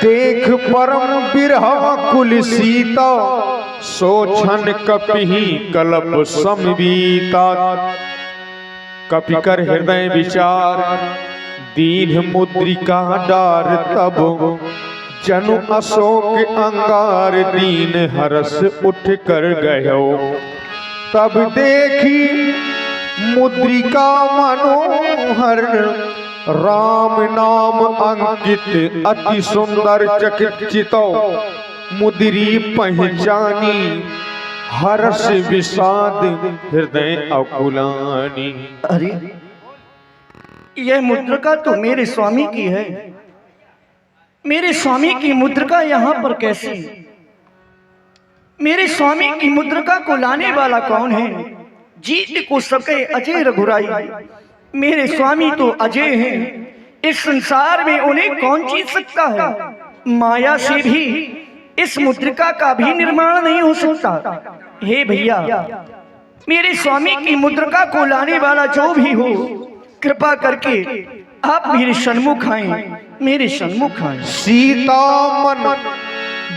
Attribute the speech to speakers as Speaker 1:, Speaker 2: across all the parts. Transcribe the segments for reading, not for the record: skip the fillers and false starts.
Speaker 1: देख परम बिरहा कुल सीता, सोछन कपिहि कलप समबीता। कपिकर हृदय विचार, दीन मुद्रिका डार तब, जनु अशोक अंगार दीन हरस उठ कर गयो। तब देखी मुद्रिका मनोहर, राम नाम अंकित अति सुंदर चकित। मुद्री पहचानी हर्ष विषाद हृदय अकुलानी।
Speaker 2: अरे यह मुद्रिका तो मेरे स्वामी की है। मेरे स्वामी की मुद्रिका यहाँ पर कैसी? मेरे स्वामी की मुद्रिका को लाने वाला कौन है? जीत को सके अजय रघुराई। मेरे स्वामी तो अजय हैं, इस संसार में उन्हें कौन जीत सकता है? माया से भी इस मुद्रिका का भी निर्माण नहीं हो सकता। हे भैया, मेरे स्वामी की मुद्रिका को लाने वाला जो भी हो, कृपा करके आप मेरे सन्मुख आए, मेरे सन्मुख आए।
Speaker 1: सीता मन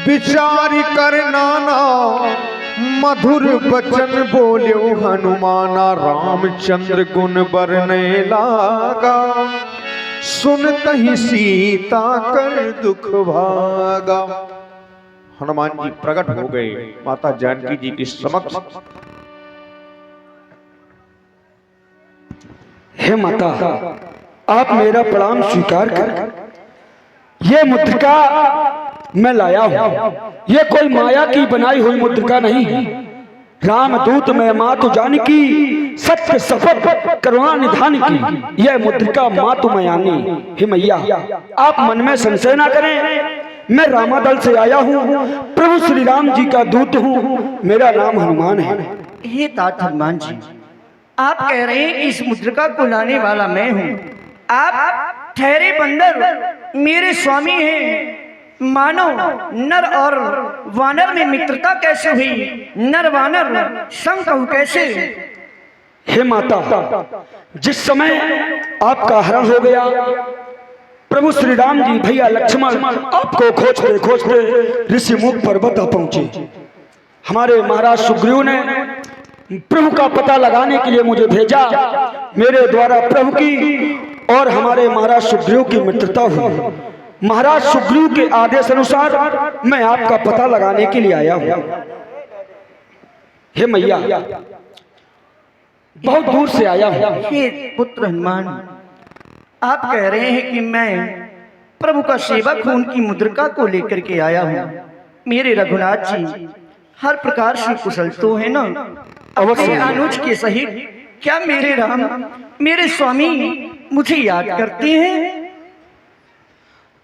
Speaker 1: विचार कर नाना, मधुर बचन बोल्यो हनुमाना। रामचंद्र गुण बरने लागा, सुनत ही सीता कर दुख भागा। हनुमान जी प्रकट हो गए माता जानकी जी के समक्ष।
Speaker 3: हे माता, आप मेरा प्रणाम स्वीकार कर। ये मुद्रिका मैं लाया हूं, ये कोई माया की बनाई हुई मुद्रिका नहीं है। रामदूत में मातु जानकी, सत्य शपथ करुणा निधान की। यह मुद्रिका मातु मयानी। हे मैया, आप मन में संशय ना करें, मैं रामादल से आया हूँ, प्रभु श्री राम जी का दूत हूँ। मेरा नाम हनुमान है।
Speaker 2: हे तात हनुमान जी, आप कह रहे हैं कि इस मुद्रिका को लाने वाला मैं हूँ। आप ठहरे बंदर मेरे स्वामी हैं। मानो नर और वानर में मित्रता कैसे हुई? नर वानर संग कहूं कैसे?
Speaker 3: हे माता, जिस समय आपका हरण हो गया, प्रभु श्री राम जी भैया लक्ष्मण आपको खोजते खोजते ऋषिमुख पर्वत पहुंचे। हमारे महाराज सुग्रीव ने प्रभु का पता लगाने के लिए मुझे भेजा। मेरे द्वारा प्रभु की और हमारे महाराज सुग्रीव की मित्रता हुई। महाराज सुग्रीव के आदेश अनुसार मैं आपका पता लगाने के लिए आया हूं। हे मैया, बहुत दूर से आया हूं।
Speaker 2: हे पुत्र हनुमान, आप कह रहे हैं कि मैं प्रभु का सेवक हूं, उनकी मुद्रिका को लेकर के आया हूं। मेरे रघुनाथ जी हर प्रकार से कुशल तो है ना? अवश्य अनुज के सहित क्या मेरे राम, मेरे स्वामी मुझे याद करते हैं?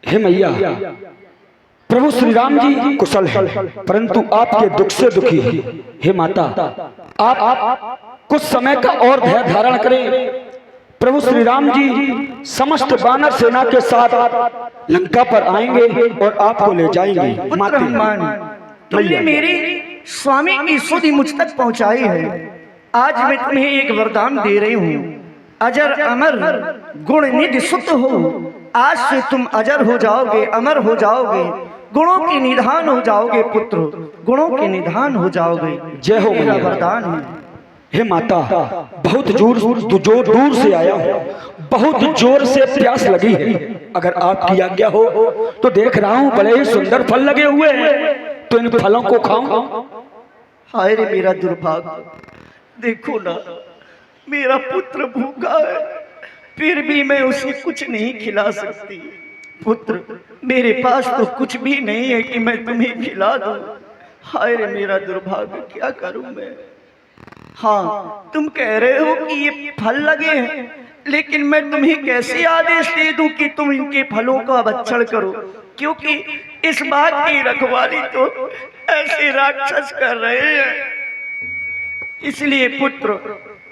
Speaker 3: हे मैया, प्रभु श्री राम जी कुशल है, परंतु आपके दुख से दुखी है। हे माता, आप कुछ समय का और धैर्य धारण करें। प्रभु श्री राम जी समस्त वानर सेना के साथ लंका पर आएंगे और आपको ले जाएंगे।
Speaker 2: पुत्र हनुमान, तुमने मेरे स्वामी की सुधि मुझ तक पहुंचाई है। आज मैं तुम्हें एक वरदान दे रही हूँ। अजर अमर गुण निधि सुत हो। आज से तुम अजर हो जाओगे, अमर हो जाओगे, गुणों के निधान हो जाओगे। पुत्र, गुणों के निधान हो जाओगे।
Speaker 3: जय हो
Speaker 2: मेरा वरदान है।
Speaker 3: हे माता, बहुत दूर से आया हूँ, बहुत जोर से प्यास लगी है। अगर आपकी आज्ञा हो तो देख रहा हूँ बड़े ही सुंदर फल लगे हुए हैं, तो इन फलों को खाऊं।
Speaker 2: हाय रे मेरा दुर्भाग्य, देखो ना, मेरा पुत्र भूखा है, फिर भी मैं उसे कुछ नहीं खिला सकती। पुत्र, मेरे पास तो कुछ भी नहीं है कि मैं तुम्हें खिला दूं। हाय रे मेरा दुर्भाग्य, क्या करूं मैं? हाँ, तुम कह रहे हो कि ये फल लगे हैं, लेकिन मैं तुम्हें कैसे आदेश दे दूं कि तुम इनके फलों का भक्षण करो, क्योंकि इस बात की रखवाली तो ऐसे राक्षस कर रहे हैं। इसलिए पुत्र,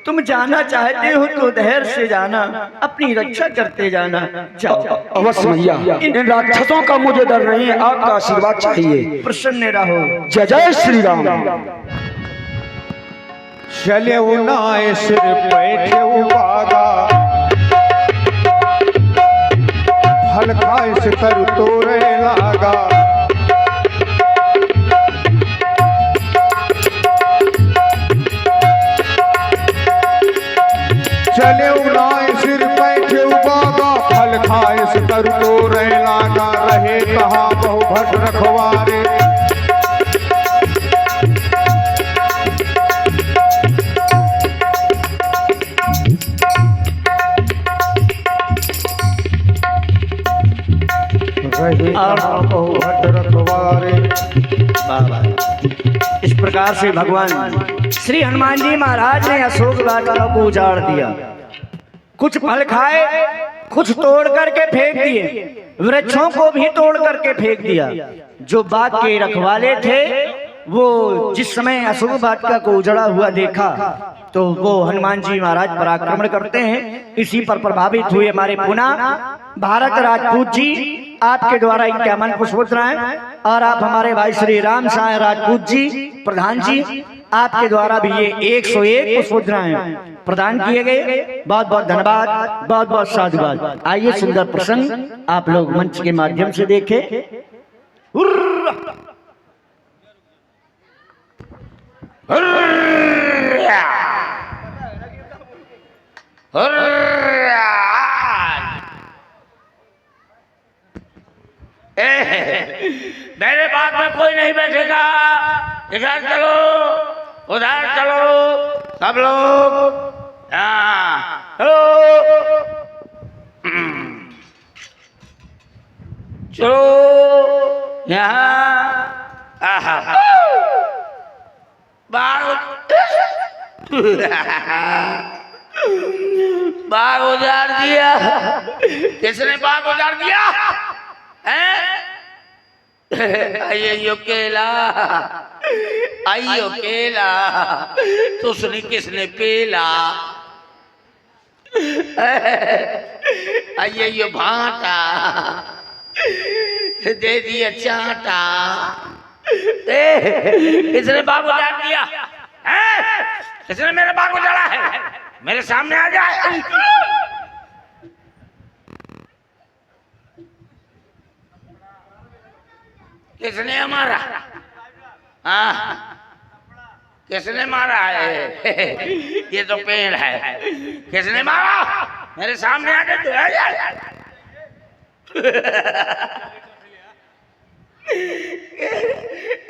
Speaker 2: तुम जाना चाहते हो तो धैर्य से जाना, अपनी रक्षा करते जाना। जाओ।
Speaker 3: अवश्य मैया, इन राक्षसों का मुझे डर नहीं है, आपका आशीर्वाद चाहिए।
Speaker 2: प्रसन्न रहो।
Speaker 3: जय जय श्री राम।
Speaker 1: चले नाय सिर बैठे बागा, फल खाए से तरु तोरे लागा। चले उनाए सिर बैठे उबागा, फल खाए से तरु तोरे लागा। रहे कहा बहु भट रखवारे, भट रखवारे।
Speaker 2: इस प्रकार से भगवान श्री हनुमान जी महाराज ने अशोक वाटिका को उजाड़ दिया। कुछ फल खाए, कुछ तोड़ करके फेंक दिए, वृक्षों को भी तोड़ करके फेंक दिया। जो बाग के रखवाले थे वो जिस समय अशोक वाटिका को उजड़ा हुआ देखा तो वो हनुमान जी महाराज पर आक्रमण करते हैं। इसी पर प्रभावित हुए हमारे पुनः भारत राजपूत जी आपके द्वारा इनके अमन पुष्पोत्तराएं, और आप हमारे भाई श्री राम साय राजपूत जी प्रधान जी आपके द्वारा भी ये 101 पुष्पोत्तराएं प्रदान किए गए। बहुत बहुत धन्यवाद, बहुत बहुत साधुवाद। आइए सुंदर प्रसंग आप लोग मंच के माध्यम से देखें।
Speaker 4: मेरे बाग में कोई नहीं बैठेगा, इधर चलो उधर चलो सब लोग, चलो चलो यहाँ। बाग उजाड़ दिया। किसने बाग उजाड़ दिया? आइयो केला, आइयो केला, तो सुनी किसने पेला? आइयो भाटा, दे दिया चाटा। किसने बाग उजाड़ दिया? किसने मेरा बाग उजाड़ा है? मेरे सामने आ जाए। किसने हमारा? किसने मारा है? ये तो पेड़ है। किसने मारा? मेरे सामने आ जाए।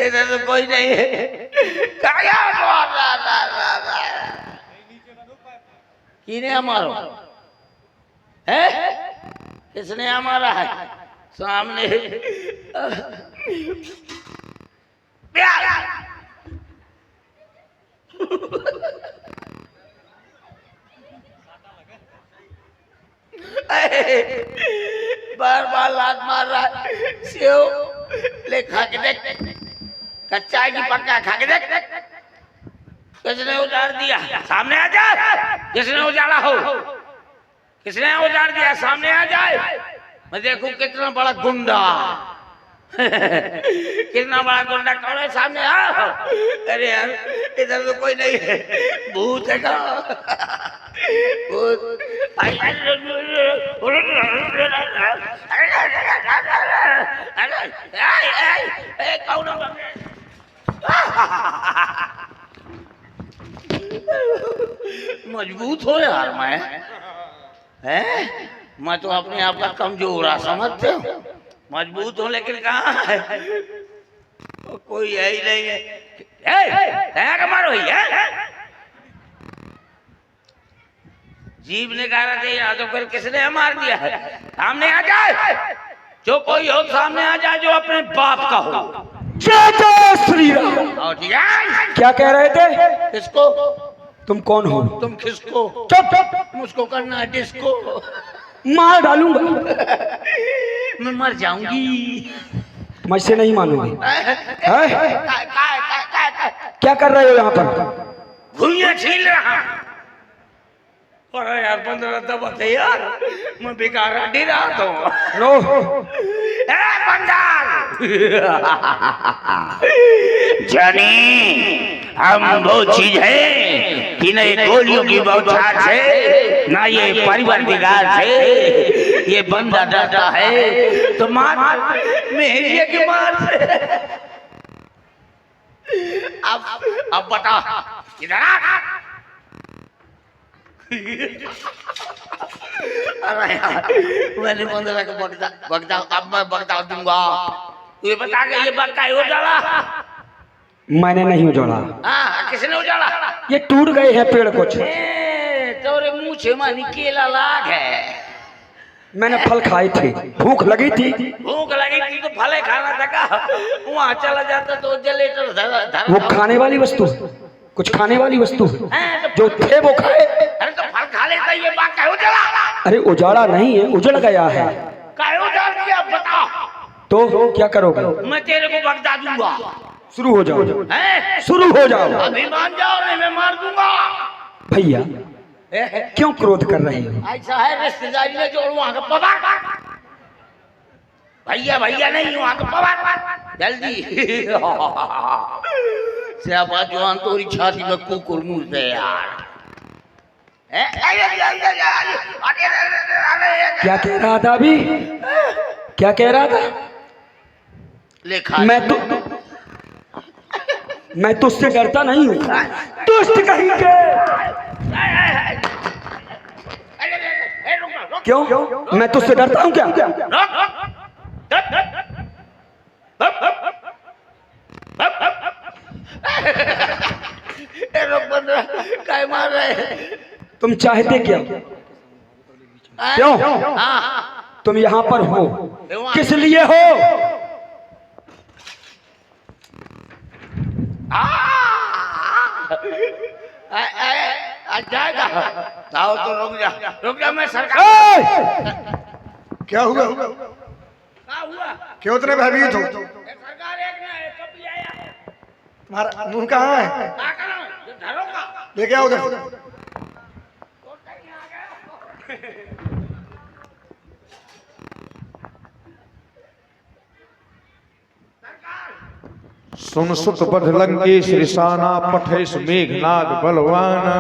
Speaker 4: इधर तो कोई नहीं है। किसने हमारा है? किसने हमारा है? सामने बार बार लात मार रहा है। सेव ले खा के देख, कच्चा की पक्का खा के देख। किसने उजाड़ दिया? सामने आ जाए। किसने उजाड़ा हो? किसने उजाड़ दिया? सामने आ जाए। मैं देखूं कितना बड़ा गुंडा। कितना बड़ा गुंडा कौन है? सामने आ। अरे यार इधर तो कोई नहीं है। भूत है का? भूत। मजबूत हो यार मैं तो अपने आप का कमजोर समझते हूँ। मजबूत हो लेकिन कहाँ है? कोई है ही नहीं है। मारो है जीव ने कहा था तो फिर किसने मार दिया है? सामने आ जाए। जो कोई हो सामने आ जाए जो अपने बाप का हो।
Speaker 3: जय जय श्री राम। क्या कह रहे थे?
Speaker 4: किसको?
Speaker 3: तुम कौन हो?
Speaker 4: तुम किसको?
Speaker 3: चुप।
Speaker 4: मुझको करना है डिस्को।
Speaker 3: मार डालूंगा।
Speaker 4: मैं मर जाऊंगी।
Speaker 3: मैं इसे नहीं मानूंगी। क्या कर रहे हो यहाँ पर?
Speaker 4: भूया छील रहा। अरे यार 15 दबा थे यार। मैं बेकार हड्डी रहा तो
Speaker 3: नो
Speaker 4: बंदार। जानी हम वो चीज है कि न ये गोलियों की बौछार से, ना ये परिवर्तिकार से, ये बंदा डरता है तो मार मेरी की मार से। अब बता इधर आ। अरे यार मैंने बंदरा को बगदा अब मैं बगदा दूंगा। ये बता के ये बात काहे उजाला?
Speaker 3: मैंने नहीं उजाड़ा।
Speaker 4: हाँ किसने उजाला?
Speaker 3: ये टूट गए हैं पेड़ कुछ।
Speaker 4: तोरे मुंह से मानी केला लाग है।
Speaker 3: मैंने फल खाए थे, भूख लगी थी।
Speaker 4: भूख लगी थी तो फले खाना था का? वहाँ चला जाता तो जलेटर धर।
Speaker 3: वो खाने वाली वस्तु, कुछ खाने वाली वस्तु जो थे वो खाए।
Speaker 4: अरे तो फल खा लेता ये बात काहे उजाला?
Speaker 3: अरे उजाड़ा नहीं है, उजड़ गया है।
Speaker 4: काहे उजाड़ दिया बता?
Speaker 3: तो क्या करोगे?
Speaker 4: मैं तेरे को बगदा दूंगा।
Speaker 3: शुरू हो जाओ,
Speaker 4: हैं?
Speaker 3: शुरू हो जाओ।
Speaker 4: अभी मान जाओ नहीं मैं मार दूंगा।
Speaker 3: भैया क्यों क्रोध कर रहे हो?
Speaker 4: ऐसा है रिश्तेदारी में जोड़ वहाँ का पवा। भैया भैया नहीं वहाँ का पवा जल्दी। श्यामा जवान तोरी छाती में कुकुर मुँह से यार।
Speaker 3: क्या कह रहा था अभी? क्या कह रहा था?
Speaker 4: लेखा
Speaker 3: मैं तुझसे डरता नहीं हूँ। दुष्ट कहीं के। क्यों? मैं तुझसे डरता हूँ क्या?
Speaker 4: काय मार रहे?
Speaker 3: तुम चाहते क्या? क्यों?
Speaker 4: हाँ
Speaker 3: तुम यहाँ पर हो किस लिए हो?
Speaker 4: जाएगा आओ तो रुक जा मैं सरकार।
Speaker 1: क्या हुआ?
Speaker 4: क्या हुआ?
Speaker 1: क्यों इतने भयभीत हो?
Speaker 4: सरकार एक ना है कब भी आया।
Speaker 1: तुम्हारा मुंह कहाँ है?
Speaker 4: क्या करो धरो का
Speaker 1: लेके आओ उधर।
Speaker 4: तो कहीं आ गया।
Speaker 1: सुन सुत बध लंकेश रिसाना पठेश मेघनाद बलवाना।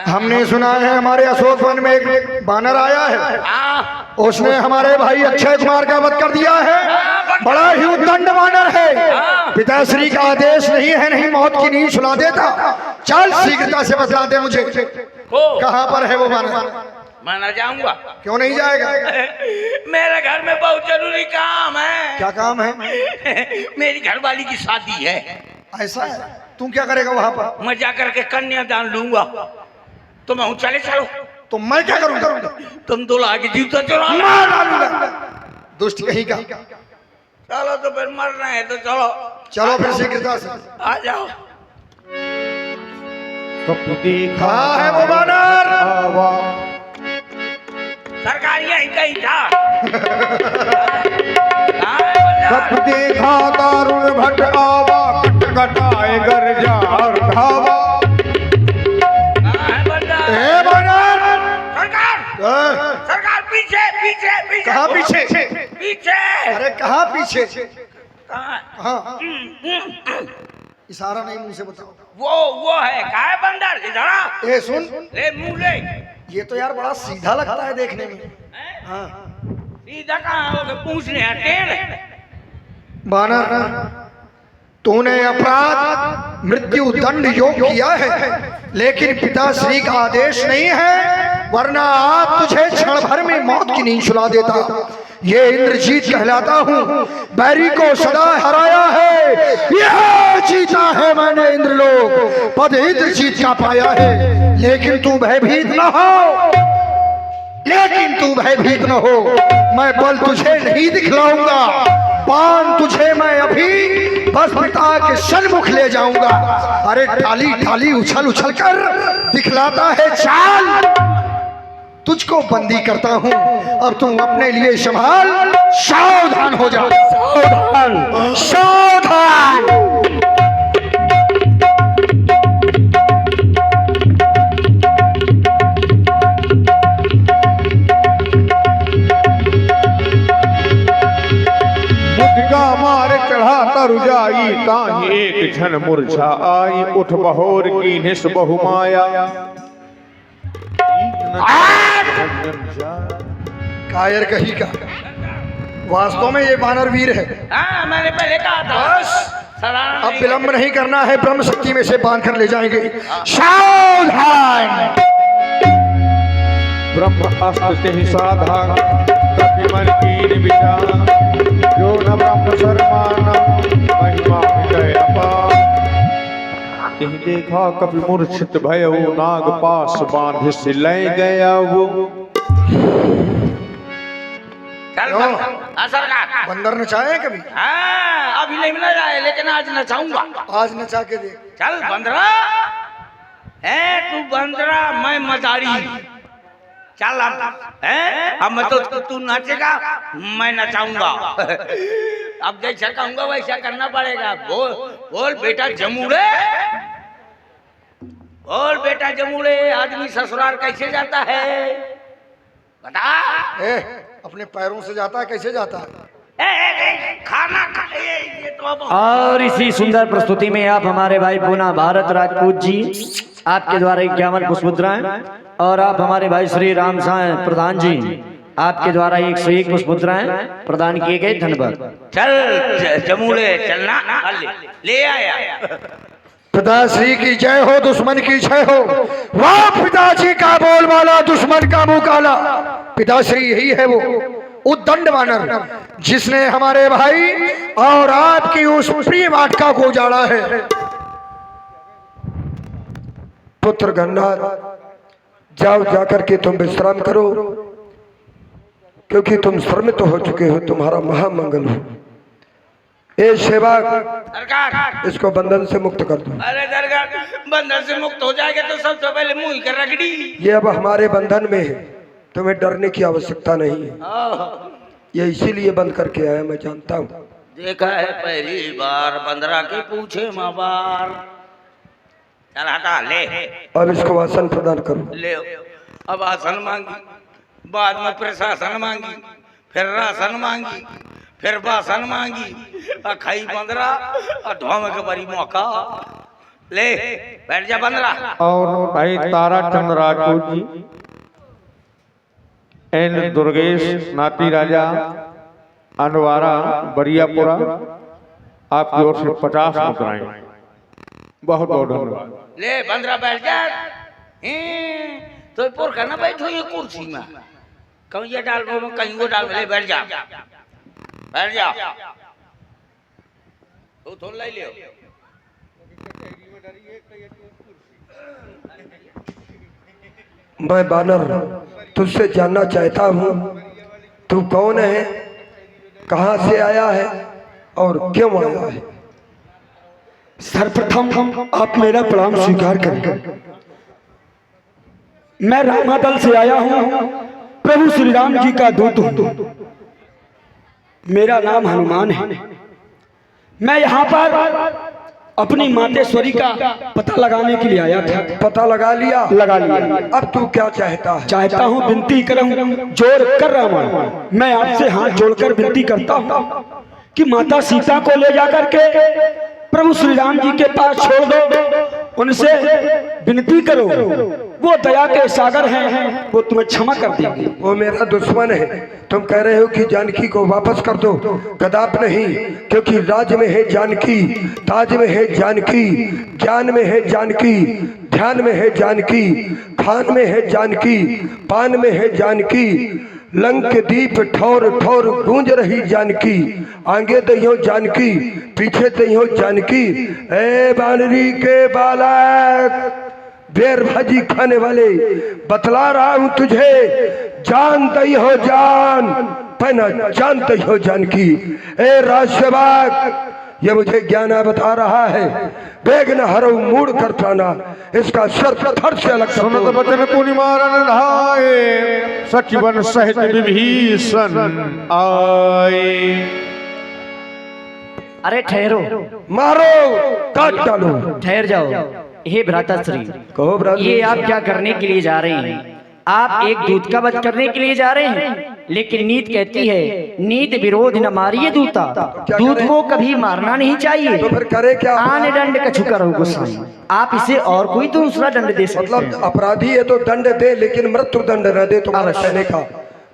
Speaker 1: हमने सुना है हमारे अशोक वन में एक बानर आया है, उसने हमारे भाई अक्षय कुमार का वध कर दिया है। बड़ा ही उद्दंड बानर है, पिताश्री का आदेश नहीं है, नहीं मौत की नींद सुला देता। चल शीघ्रता से बतला दे मुझे कहाँ पर है वो बानर।
Speaker 4: मैं न जाऊंगा।
Speaker 1: क्यों नहीं जाएगा?
Speaker 4: मेरे घर में बहुत जरूरी काम है।
Speaker 1: क्या काम है?
Speaker 4: मेरी घरवाली की शादी है।
Speaker 1: ऐसा है? तू क्या करेगा वहाँ पर?
Speaker 4: मैं जाकर के कन्यादान लूंगा। तो मैं चले चलो।
Speaker 1: तो मैं क्या करूँगा?
Speaker 4: तुम दूल्हा की जूता चुरा
Speaker 1: मार डालूंगा। दुष्ट कहीं का।
Speaker 4: चलो तो फिर मरना है तो चलो।
Speaker 1: चलो फिर शीघ्रता से
Speaker 4: आ जाओ।
Speaker 1: कहाँ है वो बानर?
Speaker 4: सरकार यही कहीं था।
Speaker 1: सब देखा दारुण भट आवा, कट कटाए गरजा और धावा। ए बानर!
Speaker 4: सरकार पीछे पीछे पीछे।
Speaker 1: कहाँ पीछे?
Speaker 4: पीछे।
Speaker 1: अरे कहाँ पीछे?
Speaker 4: कहाँ?
Speaker 1: कहाँ? इशारा नहीं मुंह से बताओ।
Speaker 4: वो है कहाँ है बंदर? इधर
Speaker 1: ए सुन,
Speaker 4: ले मुंह ले।
Speaker 1: ये तो यार बड़ा सीधा लगता है देखने में। हाँ।
Speaker 4: सीधा कहाँ हो? पूछने टेढ़।
Speaker 1: बानर, तूने अपराध मृत्यु दंड योग किया है, लेकिन पिताश्री का आदेश नहीं है, वरना आप तुझे क्षण भर में मौत की नींद सुला देता। ये इंद्रजीत कहलाता हूँ, बैरी को सदा हराया है, यह जीता है मैंने इंद्रलोक, पद इंद्रजीत का पाया है। लेकिन तू भयभीत न हो, लेकिन तू भयभीत न हो, मैं बल तुझे नहीं दिखलाऊंगा, पान तुझे मैं अभी बस पिता के सन्मुख ले जाऊंगा। अरे ठाली ठाली उछल उछल कर दिखलाता है चाल, तुझको बंदी करता हूँ, अब तुम अपने लिए संभाल, सावधान हो जाओ। सावधान सावधान। मार चढ़ा तर जाई, ताही एक क्षण मूर्छा आई, उठ बहोर की निस बहुमाया। कायर कहीं का, वास्तव में ये वानर वीर है।
Speaker 4: हाँ मैंने पहले कहा था।
Speaker 1: बस
Speaker 4: सलाम
Speaker 1: अब विलंब नहीं करना है, ब्रह्म शक्ति में से बांध कर ले जाएंगे। सावधान।
Speaker 5: ब्रह्म अस्त्र ही साधन कपि मन कीन विचार जो न ब्रह्म शर्मानम महिमा मिटय अपार। तिहि देखा कपि मूर्छित भयउ नाग पास बांध से लय गया वो।
Speaker 4: चल सरकार
Speaker 1: बंदर नचाए कभी?
Speaker 4: हाँ अभी नहीं मिला जाए लेकिन आज नचाऊंगा।
Speaker 1: आज नचा के देख।
Speaker 4: चल बंदरा है तू बंदरा मैं मदारी। चल अब मैं तो तू नाचेगा मैं नचाऊंगा। अब जैसा कहूंगा वैसा करना पड़ेगा। बोल बोल बेटा जमूड़े, बोल बेटा जमूड़े आदमी ससुराल कैसे जाता है बता।
Speaker 1: अपने पैरों से जाता है, कैसे जाता है?
Speaker 4: खाना खा ये तो अब
Speaker 2: और इसी सुंदर प्रस्तुति में आप हमारे भाई पूना भारत राजपूत जी आपके द्वारा 51 पुष्पमुद्राएं और आप हमारे भाई श्री राम साय प्रधान जी आपके द्वारा 101 पुष्पमुद्राएं प्रदान किए गए। धन्यवाद।
Speaker 4: चल जमूड़े चलना ले आया।
Speaker 1: पिताश्री की जय हो, दुश्मन की जय हो। वाह पिताजी का बोलबाला, दुश्मन का मुंह काला। पिताश्री यही है वो उद्दंड वानर जिसने हमारे भाई और आपकी उस प्रिय वाटिका को उजाड़ा है। पुत्र गन्नाथ जाओ, जाकर के तुम विश्राम करो, क्योंकि तुम श्रमित हो चुके हो। तुम्हारा महामंगल हो। ए सेवक
Speaker 4: सरकार
Speaker 1: इसको बंधन से मुक्त कर दो।
Speaker 4: अरे सरकार बंधन से मुक्त हो जाएगा तो सबसे पहले मुंह ही कर रगड़ी।
Speaker 1: ये अब हमारे बंधन में है, तुम्हें डरने की आवश्यकता नहीं है। ये इसीलिए बंद करके आया, मैं जानता हूँ।
Speaker 4: देखा है पहली बार बंदरा के पूछे माँ बार। चल हटा ले।
Speaker 1: अब इसको आसन प्रदान करो।
Speaker 4: ले अब आसन मांगी, बाद में प्रशासन मांगी, फिर राशन मांगी, फिर बासन मांगी, खाई बंदरा और धोम के बड़ी मौका। ले बैठ जा बंदरा।
Speaker 5: और भाई तारा चंद राजपूत जी एन दुर्गेश नाती राजा अनवारा बरियापुरा आपकी ओर से 50 मुद्राएं। बहुत बहुत धन्यवाद।
Speaker 4: ले बंदरा बैठ जा। तो पुर करना बैठो ये कुर्सी में, कहीं ये डाल दो कहीं वो डाल। ले बैठ जा, बैठ जा। तू थोड़ा ले लियो।
Speaker 1: मैं बानर तुझसे जानना चाहता हूँ, तू कौन है, कहाँ से आया है और क्यों आया है?
Speaker 3: सर्वप्रथम आप मेरा प्रणाम स्वीकार करें। मैं रामादल से आया हूँ, प्रभु श्री राम जी का दूत हूँ। मेरा नाम हनुमान है। मैं यहाँ पर अपनी मातेश्वरी का पता लगाने के लिए आया था।
Speaker 1: पता लगा लिया?
Speaker 3: लगा लिया।
Speaker 1: अब तू क्या चाहता है?
Speaker 3: चाहता हूँ, विनती करूँ, जोड़ कर रावण मैं आपसे हाथ जोड़कर विनती करता हूँ कि माता सीता को ले जाकर के प्रभु श्री राम जी के पास छोड़ दो। उनसे विनती करो, वो दया के सागर हैं, वो तुम्हें क्षमा कर देंगे।
Speaker 1: वो मेरा दुश्मन है। तुम कह रहे हो कि जानकी को वापस कर दो। कदाप नहीं, क्योंकि राज में है जानकी, ताज में है जानकी, ज्ञान में है जानकी, ध्यान में है जानकी, खान में है जानकी, पान में है जानकी। लंक दीप ठौर ठौर गूंज रही जानकी, आगे दइयो जानकी, पीछे दइयो जानकी। ए बानरी के बालक, बेर भाजी खाने वाले, बतला रहा हूं तुझे, जान दई हो जान, पहना जान दई हो जानकी। ए राजसेवक, ये मुझे ज्ञान बता रहा है, बेग न हरो मूड कर प्राणा, इसका सर थर से अलग
Speaker 5: सुनत बचन पुनि मारन ढाए, सचिवन सहित विभीषण आए।
Speaker 2: अरे ठहरो,
Speaker 1: मारो, काट डालो।
Speaker 2: ठहर जाओ। हे भ्राताश्री,
Speaker 1: कहो भ्राता।
Speaker 2: ये आप क्या करने के लिए जा रहे हैं? आप एक दूत का वध करने के लिए जा रहे हैं, लेकिन नीत कहती है नीत विरोध न मारिए दूता। दूत को कभी मारना नहीं चाहिए।
Speaker 1: तो फिर करे क्या?
Speaker 2: आन दंड कछुकर हो गोसाई। आप इसे और कोई दूसरा दंड दे सकते हैं।
Speaker 1: मतलब अपराधी है तो दंड दे, लेकिन मृत्यु दंड न दे तुम्हारे कहने का।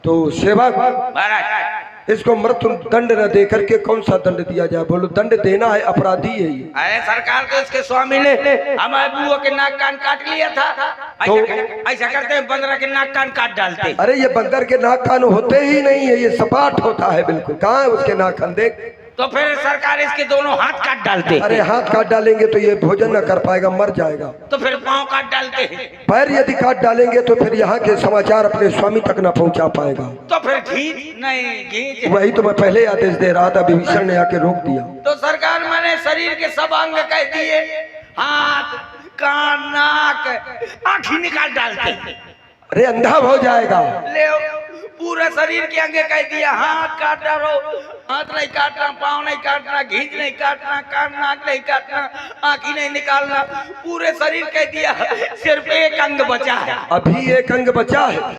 Speaker 6: तो सेवक
Speaker 4: महाराज
Speaker 6: इसको मृत्यु दंड न दे करके कौन सा दंड दिया जाए? बोलो दंड देना है, अपराधी है ये।
Speaker 4: अरे सरकार तो इसके स्वामी ने हमारे बुआ के नाक कान काट लिया था। ऐसा करते हैं, 15 के नाक कान काट डालते।
Speaker 6: अरे ये बंदर के नाक कान होते ही नहीं है, ये सपाट होता है बिल्कुल। कहाँ है उसके नाक कान? देख।
Speaker 4: तो फिर सरकार इसके दोनों हाथ काट डालते।
Speaker 6: अरे हाथ काट डालेंगे तो ये भोजन न कर पाएगा, मर जाएगा।
Speaker 4: तो फिर पाँव काट डालते।
Speaker 6: पैर यदि काट डालेंगे तो फिर यहाँ के समाचार अपने स्वामी तक न पहुँचा पाएगा।
Speaker 4: तो फिर घींच नहीं घींच।
Speaker 6: वही तो मैं पहले आदेश दे रहा था, विभीषण ने आके रोक दिया।
Speaker 4: तो सरकार मैंने शरीर के सब अंग कह दिए, हाथ कान नाक आँखी निकाल डालते।
Speaker 6: अरे अंधा हो जाएगा।
Speaker 4: ले पूरे शरीर के अंग कह दिया, हाथ काट डालो, हाथ नहीं काटना, पाँव नहीं काटना, घींच नहीं काटना, कान नाक नहीं काटना, आँखी नहीं निकालना, पूरे शरीर कह दिया, सिर्फ एक अंग बचा है।
Speaker 6: अभी एक अंग बचा है।